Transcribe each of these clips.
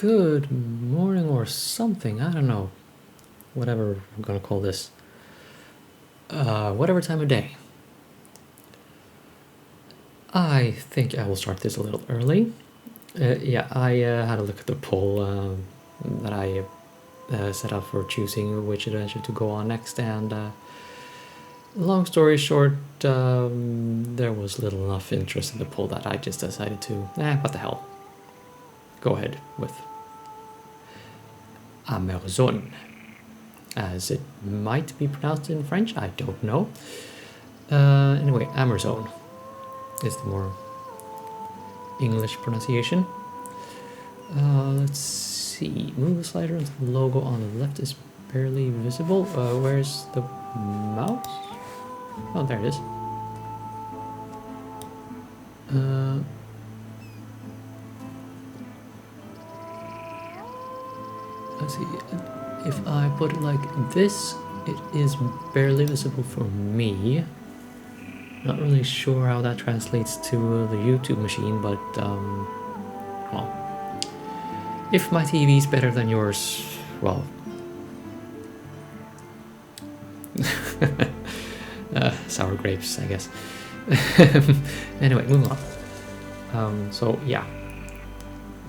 good morning or something, I don't know. Whatever we're gonna call this. Whatever time of day. I think I will start this a little early. Yeah, I had a look at the poll that I set up for choosing which adventure to go on next, and long story short, there was little enough interest in the poll that I just decided to, what the hell. Go ahead with Amazon, as it might be pronounced in French, I don't know. Anyway, Amazon is the more English pronunciation. Let's see, move the slider until the logo on the left is barely visible. Where's the mouse? Oh, there it is. Let's see, if I put it like this, it is barely visible for me. Not really sure how that translates to the YouTube machine, but well, if my TV is better than yours, well, sour grapes, I guess. Anyway, moving on. So yeah,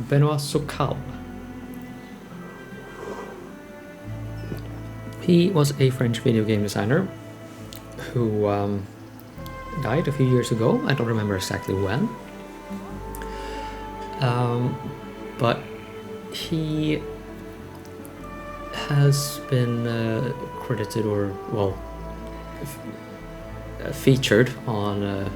Benoît Sokal. He was a French video game designer who died a few years ago. I don't remember exactly when. But he has been credited, or, well, featured on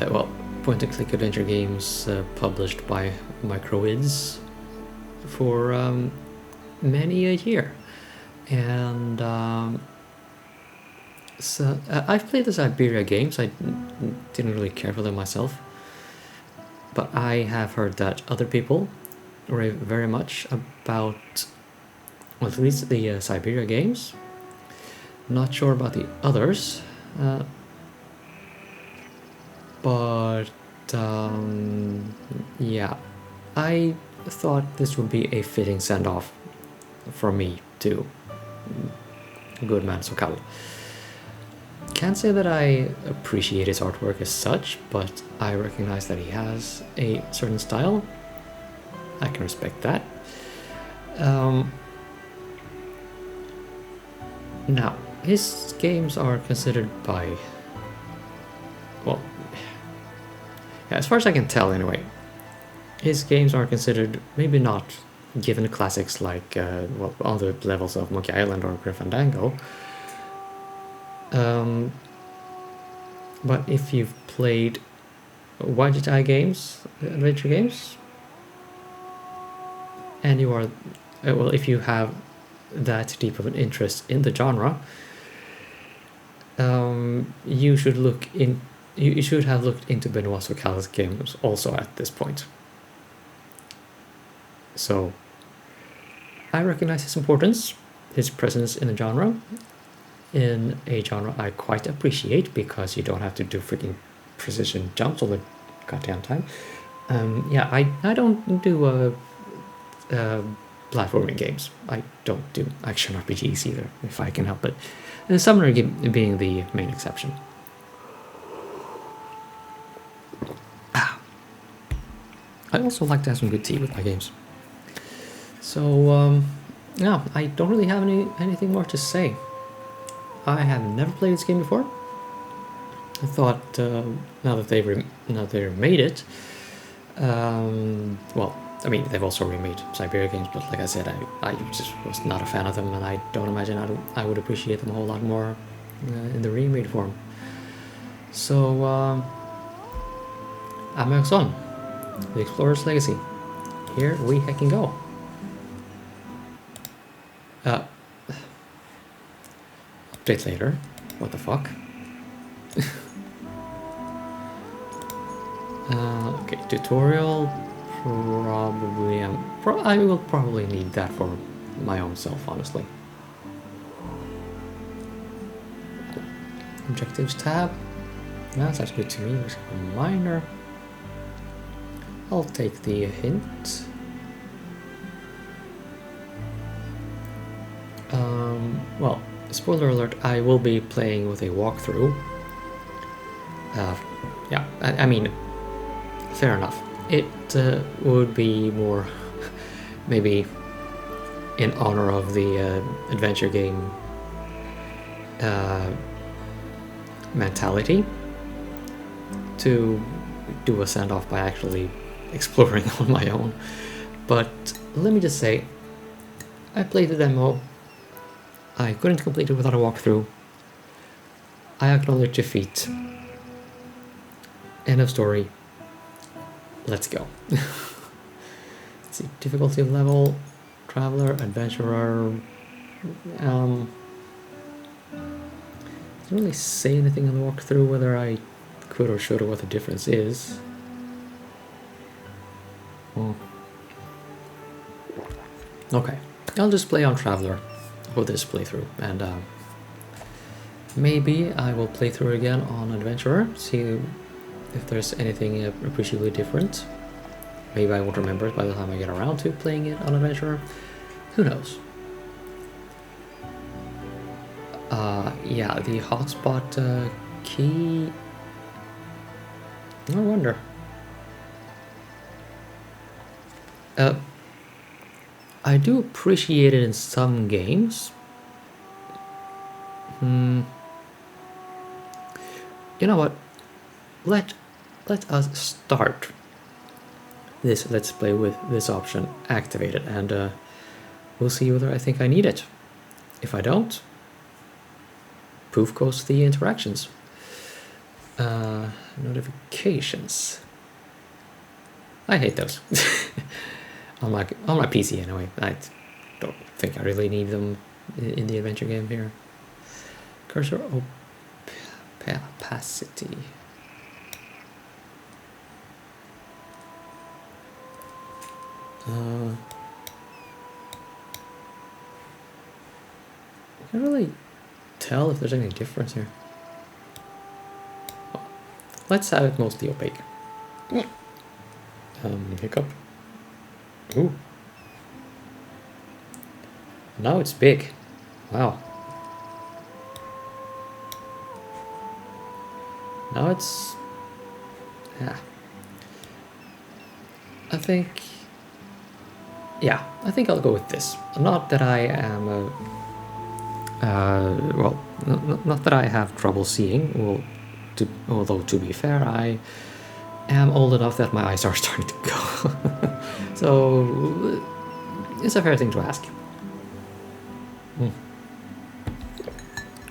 well, point-and-click adventure games published by Microids for many a year. And so I've played the Siberia games. I didn't really care for them myself, but I have heard that other people rave very much about, well, at least the Siberia games. Not sure about the others, but yeah, I thought this would be a fitting send-off for me to good man Sokal. Can't say that I appreciate his artwork as such, but I recognize that he has a certain style. I can respect that. Now, his games are considered by, well, yeah, as far as I can tell anyway, his games are considered maybe not given classics like, well, on the levels of Monkey Island or Grim Fandango. But if you've played Wajitai games, adventure games, and you are, well, if you have that deep of an interest in the genre, you should look in. You should have looked into Benoît Sokal's games also at this point. So I recognize his importance, his presence in a genre I quite appreciate, because you don't have to do freaking precision jumps all the goddamn time. Yeah, I don't do platforming games. I don't do action RPGs either, if I can help it. And Summoner being the main exception. I also like to have some good tea with my games. So, yeah, I don't really have anything more to say. I have never played this game before. I thought, now that they remade it, well, I mean, they've also remade Siberia games, but like I said, I just was not a fan of them, and I don't imagine I would appreciate them a whole lot more in the remade form. So, Amazon, the Explorer's Legacy. Here we heckin' go. Update later. What the fuck? Okay, tutorial. Probably I will probably need that for my own self, honestly. Objectives tab. That's actually good to me. There's a reminder. I'll take the hint. Well, spoiler alert, I will be playing with a walkthrough. Yeah, I mean, fair enough. It would be more maybe in honor of the adventure game mentality to do a send-off by actually exploring on my own. But let me just say, I played the demo. I couldn't complete it without a walkthrough. I acknowledge defeat. End of story. Let's go. Let's see, difficulty level, traveler, adventurer. Doesn't really say anything on the walkthrough whether I could or should or what the difference is. Oh. Okay, I'll just play on traveler for this playthrough, and maybe I will play through again on adventurer, see if there's anything appreciably different. Maybe I won't remember it by the time I get around to playing it on adventurer. Who knows? Yeah, the hotspot key. I wonder. I do appreciate it in some games. You know what? Let us start this Let's Play with this option activated, and we'll see whether I think I need it. If I don't, poof goes the interactions. Notifications. I hate those. on my PC anyway. I don't think I really need them in the adventure game here. Cursor opacity. I can't really tell if there's any difference here. Well, let's have it mostly opaque. Hiccup. Ooh. Now it's big. Wow. Now it's... yeah. I think I'll go with this. Not that I am well, not that I have trouble seeing, well, although to be fair, I am old enough that my eyes are starting to go. So it's a fair thing to ask.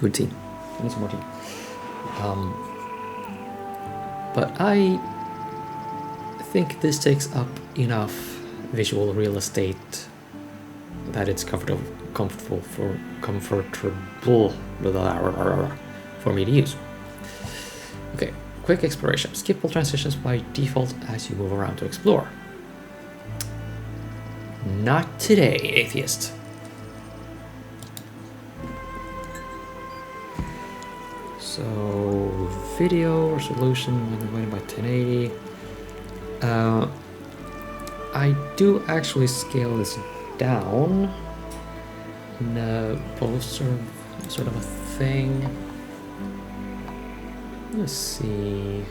Good tea. I need some more tea. But I think this takes up enough visual real estate that it's comfortable for me to use. Okay, quick exploration. Skip all transitions by default as you move around to explore. Not today, atheist. So, video resolution divided by 1080. I do actually scale this down in a post sort of a thing. Let's see.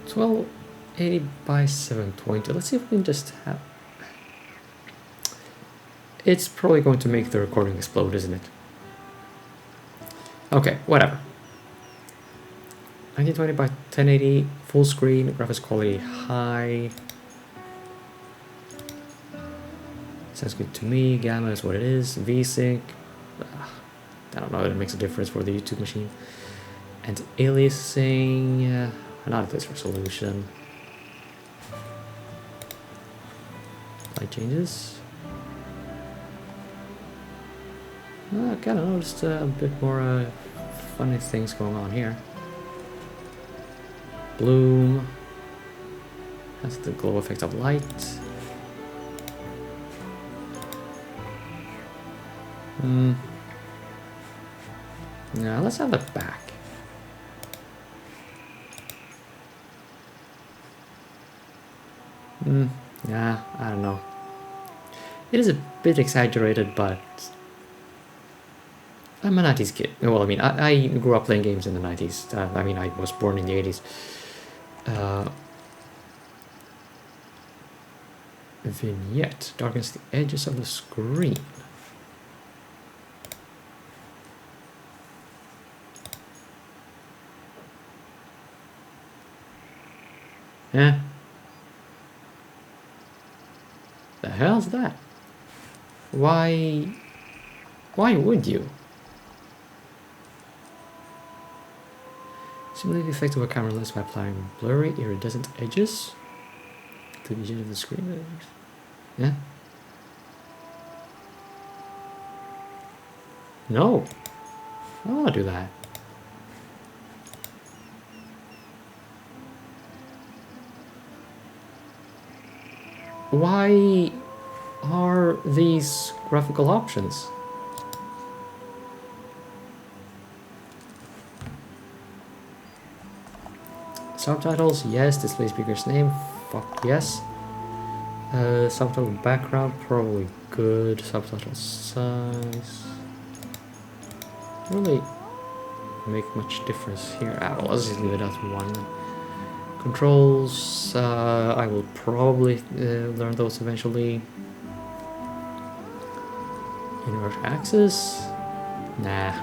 1280 by 720. Let's see if we can just have... It's probably going to make the recording explode, isn't it? Okay, whatever. 1920 by 1080, full screen, graphics quality high. Sounds good to me. Gamma is what it is. VSync. I don't know if it makes a difference for the YouTube machine. And aliasing. Not this resolution. Light changes. I kind of noticed a bit more funny things going on here. Bloom. That's the glow effect of light. Now let's have it back. Nah, I don't know. It is a bit exaggerated, but I'm a 90s kid. Well, I mean, I grew up playing games in the 90s. I mean, I was born in the 80s. Vignette darkens the edges of the screen. Eh? The hell's that? Why would you? Simulate the effect of a camera lens by applying blurry, iridescent edges to the edge of the screen. Yeah? No. I don't want to do that. Why are these graphical options? Subtitles, yes. Display speaker's name, fuck yes. Subtitle background, probably good. Subtitle size. Really make much difference here. Well, let's just leave it at 1. Controls, I will probably learn those eventually. Invert axis? Nah.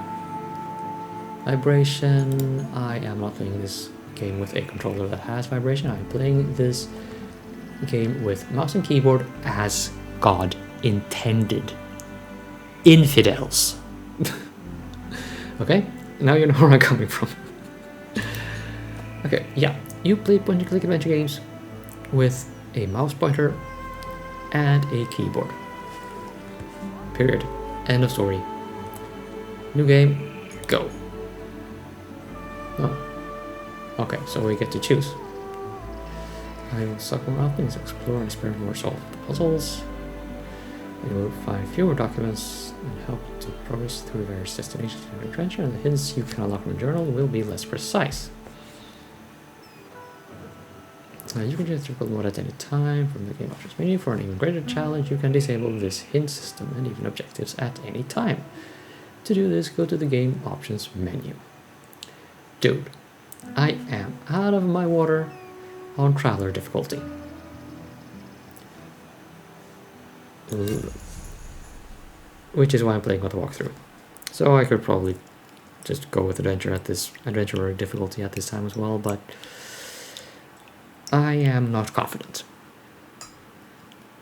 Vibration, I am not playing this game with a controller that has vibration. I'm playing this game with mouse and keyboard as God intended. Infidels. Okay, now you know where I'm coming from. Okay, yeah, you play point-and-click adventure games with a mouse pointer and a keyboard. Period. End of story. New game, go. Oh. Okay, so we get to choose. I will suck more openings, explore and experiment more, solve the puzzles. You will find fewer documents and help to progress through various destinations in your adventure, and the hints you can unlock from the journal will be less precise. You can just difficult mode at any time from the game options menu. For an even greater challenge, you can disable this hint system and even objectives at any time. To do this, go to the game options menu. Dude, I am out of my water on traveler difficulty. Which is why I'm playing with the walkthrough. So I could probably just go with adventurer difficulty at this time as well, but I am not confident.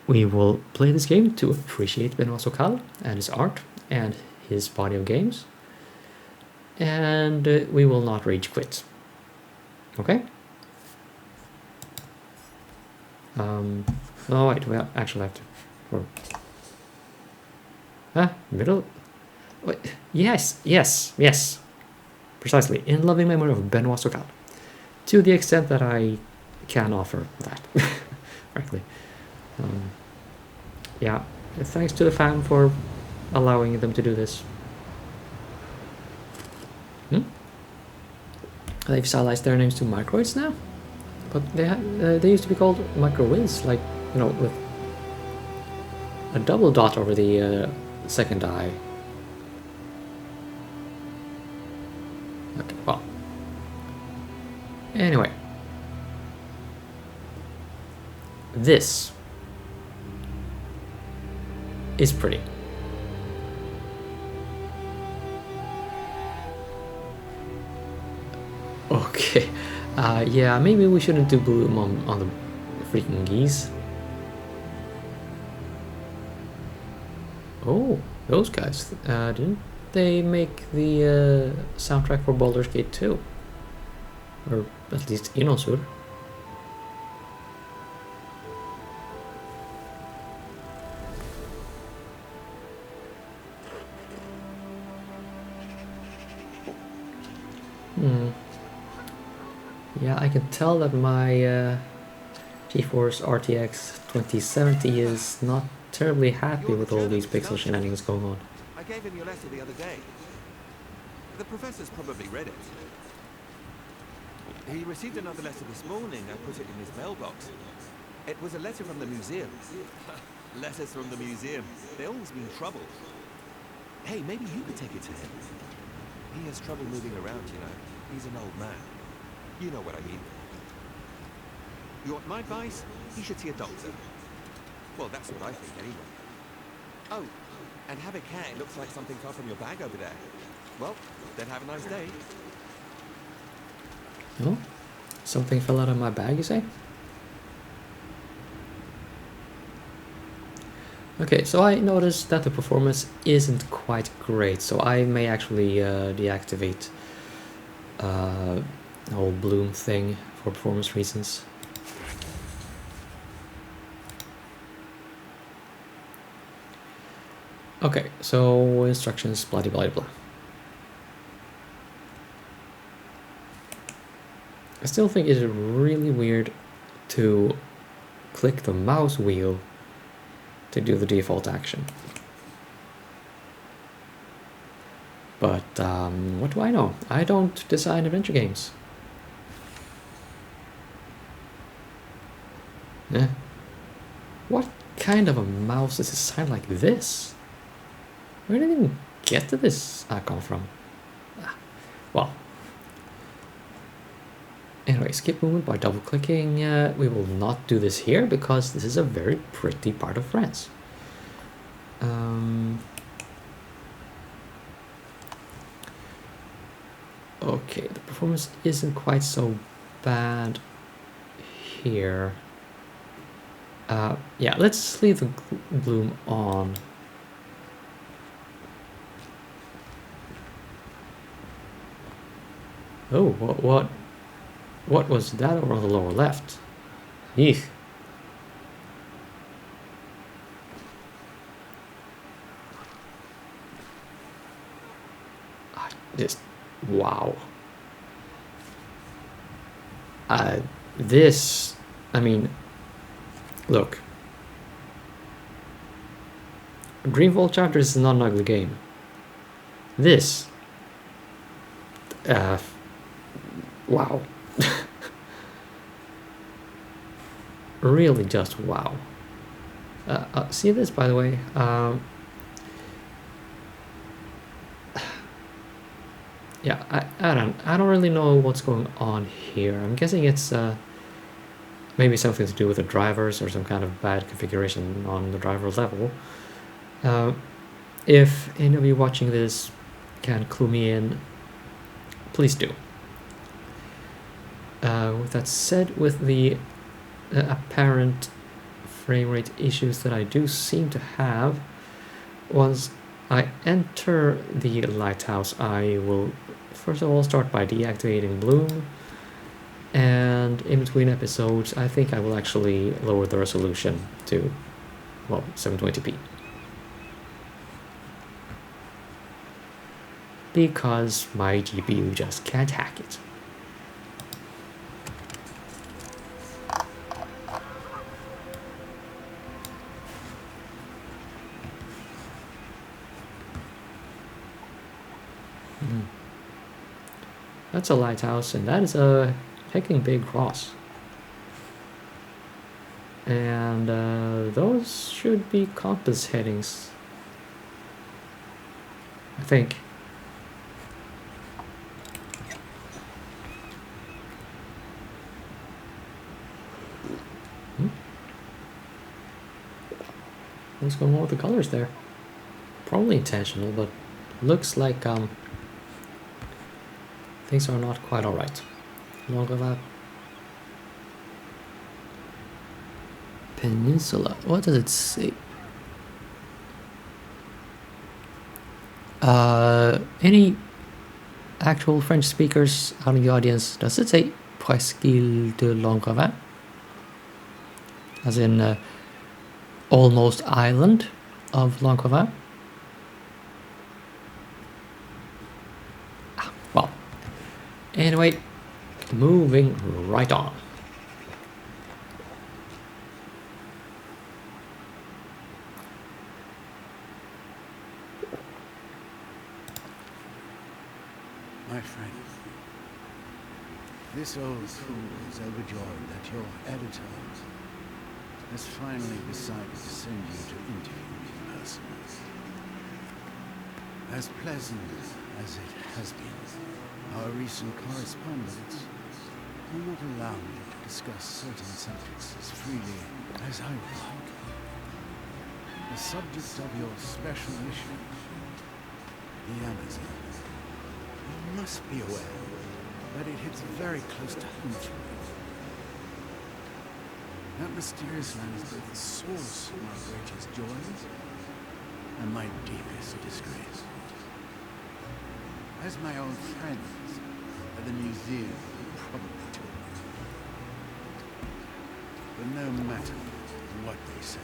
We will play this game to appreciate Benoît Sokal and his art and his body of games, and we will not rage quit. Okay? Oh wait, we actually have to... middle? Wait, yes. Precisely, in loving memory of Benoît Sokal. To the extent that I can offer that, frankly. Yeah, thanks to the fan for allowing them to do this. They've stylized their names to microids now, but they used to be called microwids, like, you know, with a double dot over the second eye. Okay, well. Anyway. This is pretty. Okay. Yeah, maybe we shouldn't do bloom on the freaking geese. Oh, those guys. Didn't they make the soundtrack for Baldur's Gate 2? Or at least Inosur. Yeah, I can tell that my GeForce RTX 2070 is not terribly happy with all these pixel shenanigans going on. I gave him your letter the other day. The professor's probably read it. He received another letter this morning. I put it in his mailbox. It was a letter from the museum. Letters from the museum. They always mean trouble. Hey, maybe you could take it to him. He has trouble moving around, you know. He's an old man. You know what I mean. You want my advice? He should see a doctor. Well, that's what I think, anyway. Oh, and have a care. It looks like something fell from your bag over there. Well, then have a nice day. Oh, something fell out of my bag, you say? Okay, so I noticed that the performance isn't quite great, so I may actually deactivate the whole bloom thing for performance reasons. Okay, so instructions, blah blah blah. I still think it's really weird to click the mouse wheel to do the default action. But what do I know? I don't design adventure games. Eh. What kind of a mouse is designed like this? Where did I even get to this icon from? Well. Anyway, skip movement by double clicking. We will not do this here because this is a very pretty part of France. Okay, the performance isn't quite so bad here. Yeah, let's leave the bloom on. Oh, what was that over on the lower left? Eek. Just wow. This, I mean, look. Dreamfall Chapters is not an ugly game. This, wow. Really just wow. See this, by the way. Yeah, I don't really know what's going on here. I'm guessing it's maybe something to do with the drivers or some kind of bad configuration on the driver level. If any of you watching this can clue me in, please do. With that said, with the apparent frame rate issues that I do seem to have, once I enter the lighthouse, I will first of all start by deactivating bloom, and in between episodes I think I will actually lower the resolution to, well, 720p. Because my GPU just can't hack it. That's a lighthouse, and that is a hecking big cross. And those should be compass headings, I think. What's going on with the colors there? Probably intentional, but looks like things are not quite alright. Longer lap. Peninsula. What does it say? Any actual French speakers out in the audience? Does it say Presqu'île de Langravin? As in almost island of Langravin? Well, anyway, moving right on. My friend, this old fool is overjoyed that you're editors. has finally decided to send you to interview me in person. As pleasant as it has been, our recent correspondence will not allow me to discuss certain subjects as freely as I would like. The subject of your special mission, the Amazon. You must be aware that it hits very close to home for me. That mysterious land is both the source of my greatest joys and my deepest disgrace. As my old friends at the museum probably told me. But no matter what they say,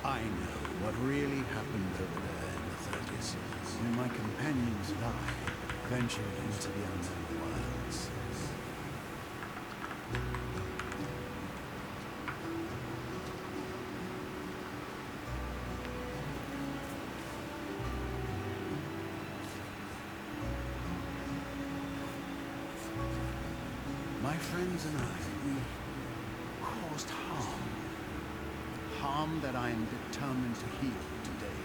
I know what really happened over there in the 30s, when my companions and I ventured into the unknown wilds. My friends and I, we caused harm. Harm that I am determined to heal today.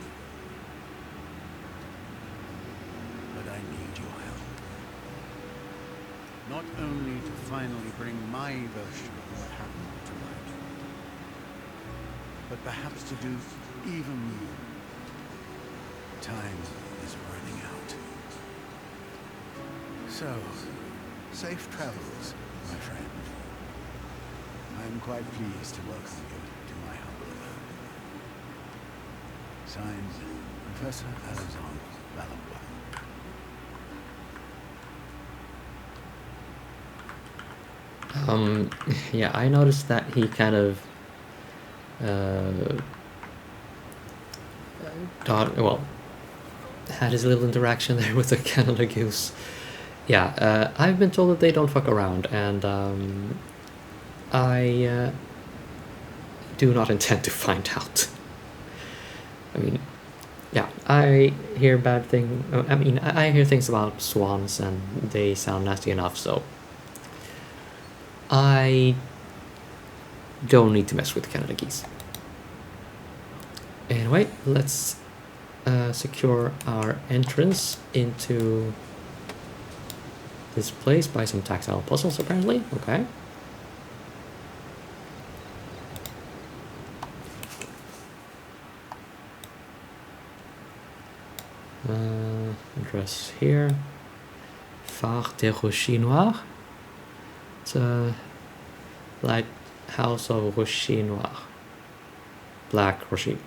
But I need your help. Not only to finally bring my version of what happened to light, but perhaps to do even more. Time is running out. So, safe travels, my friend. I am quite pleased to welcome you to my humble abode. Signed, Professor Alexander Valois. Yeah, I noticed that he kind of had his little interaction there with the Canada Goose. Yeah, I've been told that they don't fuck around, and I do not intend to find out. I mean, yeah, I hear bad things. I mean, I hear things about swans, and they sound nasty enough, so I don't need to mess with Canada geese. Anyway, let's secure our entrance into this place by some tactile puzzles, apparently. Okay. Address here. Phare des Rochers Noirs. It's a lighthouse of Rochers Noirs. Black Rocher.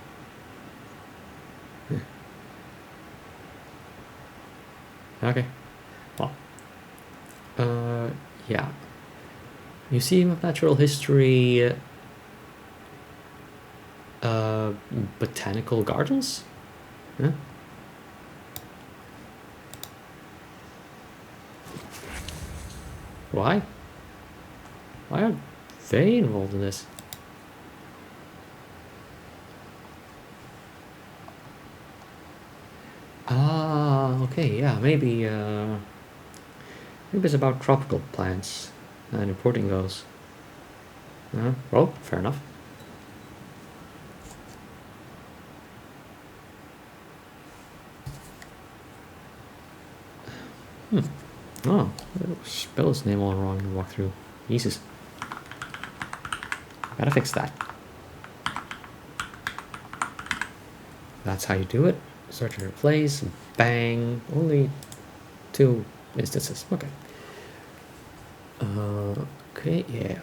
Okay. Well. Yeah. Museum of Natural History. Botanical Gardens? Huh? Why? Why are they involved in this? Ah, okay, yeah, maybe it's about tropical plants and importing those. Well, fair enough. Oh, spell his name all wrong and walk through. Jesus. Gotta fix that. That's how you do it. Search and replace. Bang. Only 2 instances. Okay. Okay, yeah.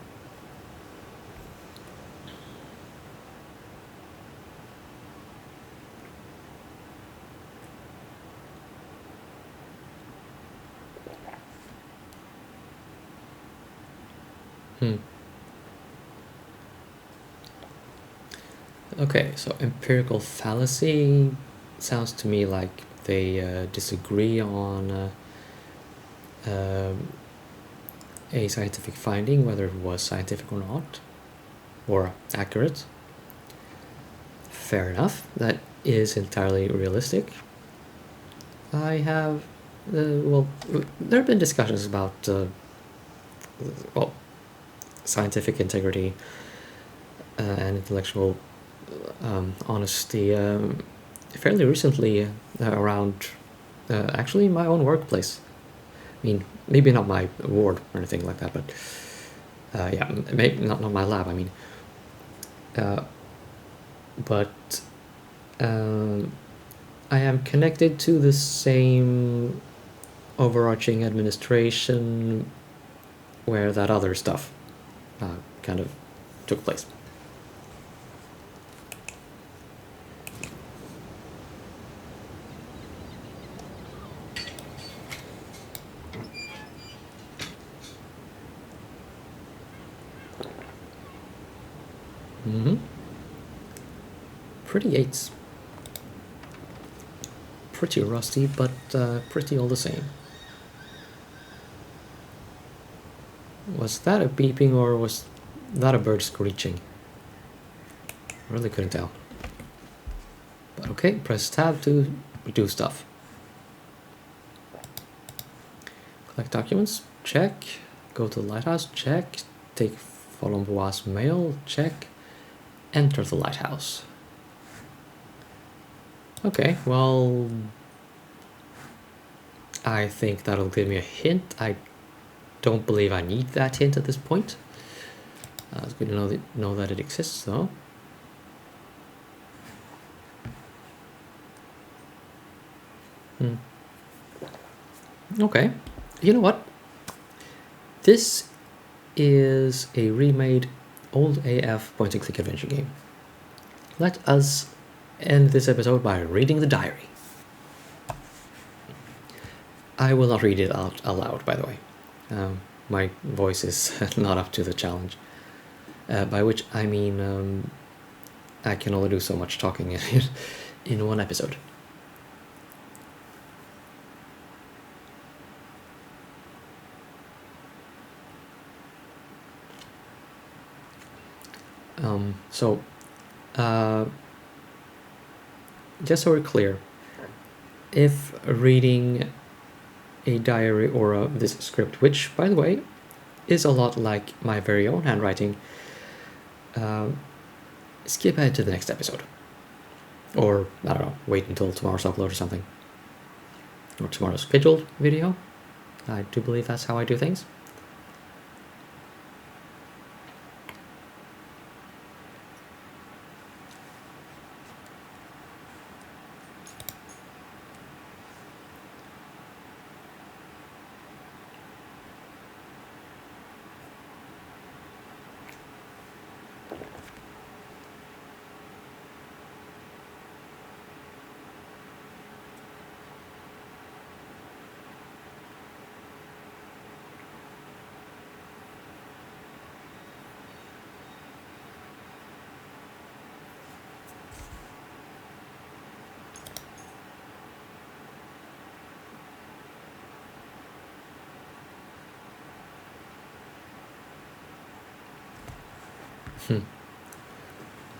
Okay, so empirical fallacy sounds to me like they disagree on a scientific finding, whether it was scientific or not, or accurate. Fair enough, that is entirely realistic. I have, well, there have been discussions about, well, scientific integrity and intellectual honesty fairly recently around actually my own workplace. I mean, maybe not my ward or anything like that, but yeah, maybe not my lab. I mean, but I am connected to the same overarching administration where that other stuff kind of took place. Pretty 8s. Pretty rusty, but pretty all the same. Was that a beeping or was that a bird screeching? I really couldn't tell. But okay, press tab to do stuff. Collect documents, check. Go to the lighthouse, check. Take Folombois mail, check. Enter the lighthouse. Okay, well, I think that'll give me a hint. I don't believe I need that hint at this point. It's good to know that it exists, though. Okay, you know what? This is a remade old AF point-and-click adventure game. Let us end this episode by reading the diary. I will not read it out aloud, by the way. My voice is not up to the challenge. By which I mean I can only do so much talking in one episode. So just so we're clear, if reading a diary or this script, which by the way is a lot like my very own handwriting, skip ahead to the next episode, or I don't know, wait until tomorrow's upload or something, or tomorrow's scheduled video. I do believe that's how I do things.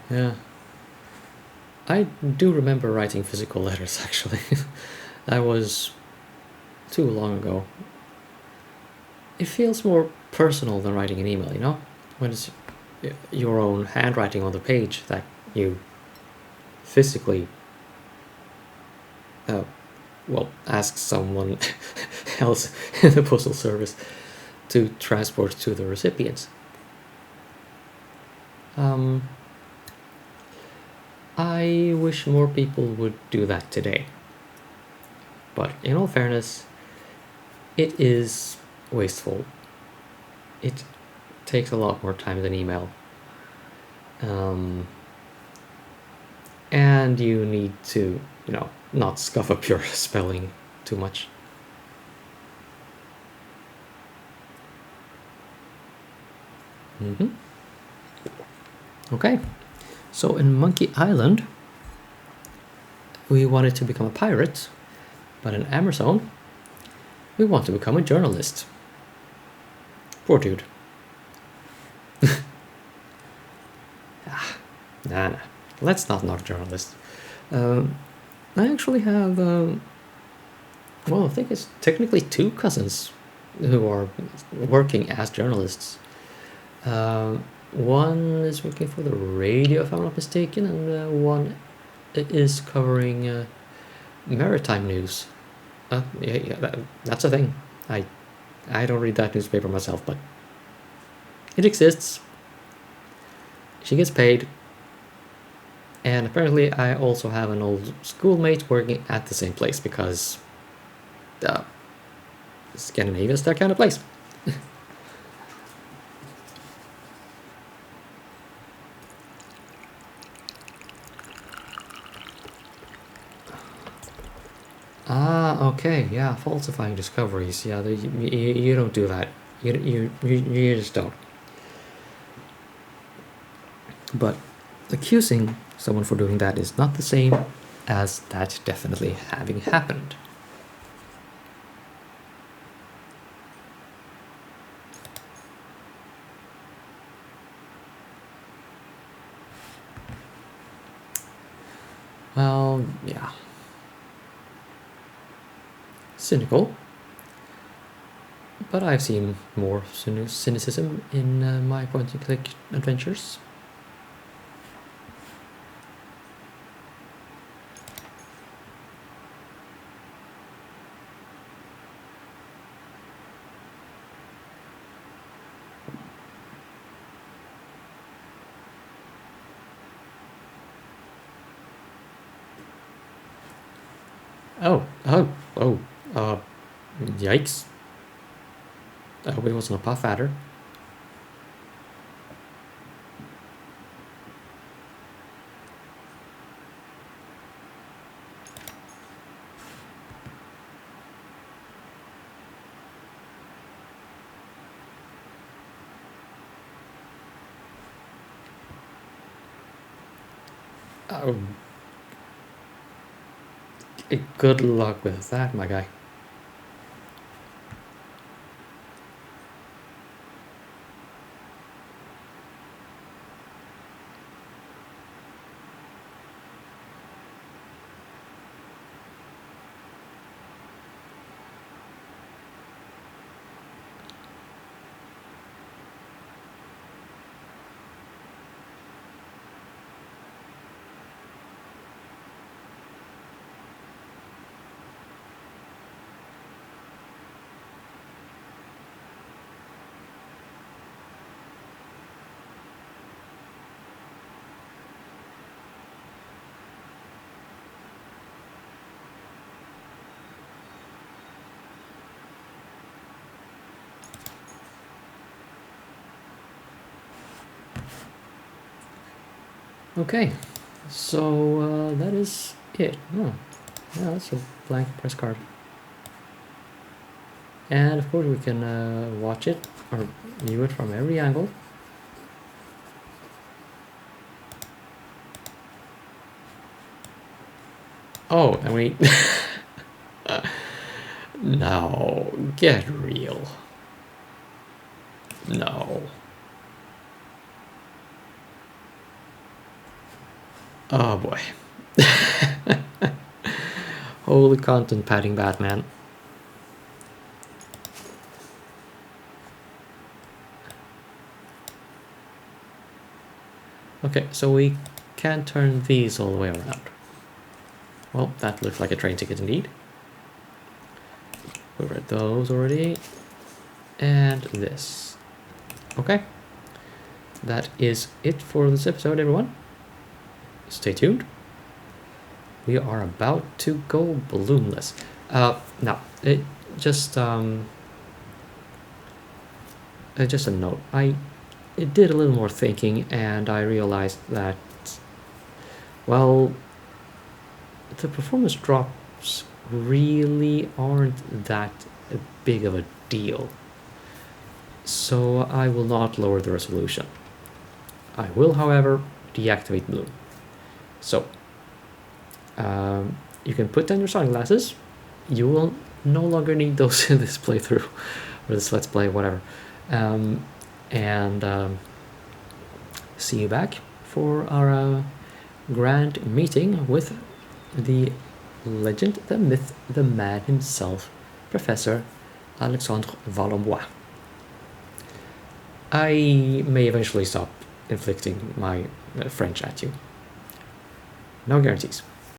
Yeah. I do remember writing physical letters, actually. That was too long ago. It feels more personal than writing an email, you know? When it's your own handwriting on the page that you physically ask someone else in the postal service to transport to the recipients. I wish more people would do that today. But in all fairness, it is wasteful. It takes a lot more time than email. And you need to, not scuff up your spelling too much. Okay, so in Monkey Island, we wanted to become a pirate, but in Amazon, we want to become a journalist. Poor dude. Nah, let's not a journalist. I actually have, I think it's technically 2 cousins who are working as journalists. one is working for the radio, if I'm not mistaken, and one is covering maritime news. Yeah, that's a thing. I don't read that newspaper myself, but it exists. She gets paid. And apparently I also have an old schoolmate working at the same place, because Scandinavia's that kind of place. Ah, okay, yeah, falsifying discoveries. Yeah, you don't do that. You just don't. But accusing someone for doing that is not the same as that definitely having happened. Well, yeah. Cynical. But I've seen more cynicism in my point-and-click adventures. Yikes. I hope it wasn't a puff adder. Good luck with that, my guy. Okay, so that is it. Oh, yeah, that's a blank press card. And of course we can watch it or view it from every angle. Oh, and we... No, get real. No. Oh boy. Holy content padding Batman. Okay, so we can't turn these all the way around. Well, that looks like a train ticket indeed. We read those already. And this. Okay. That is it for this episode, everyone. Stay tuned. We are about to go balloonless. Now, just a note. I did a little more thinking, and I realized that, well, the performance drops really aren't that big of a deal. So I will not lower the resolution. I will, however, deactivate bloom. So you can put down your sunglasses. You will no longer need those in this playthrough or this let's play, whatever. See you back for our grand meeting with the legend, the myth, the man himself, Professor Alexandre Vallombois. I may eventually stop inflicting my French at you. No guarantees.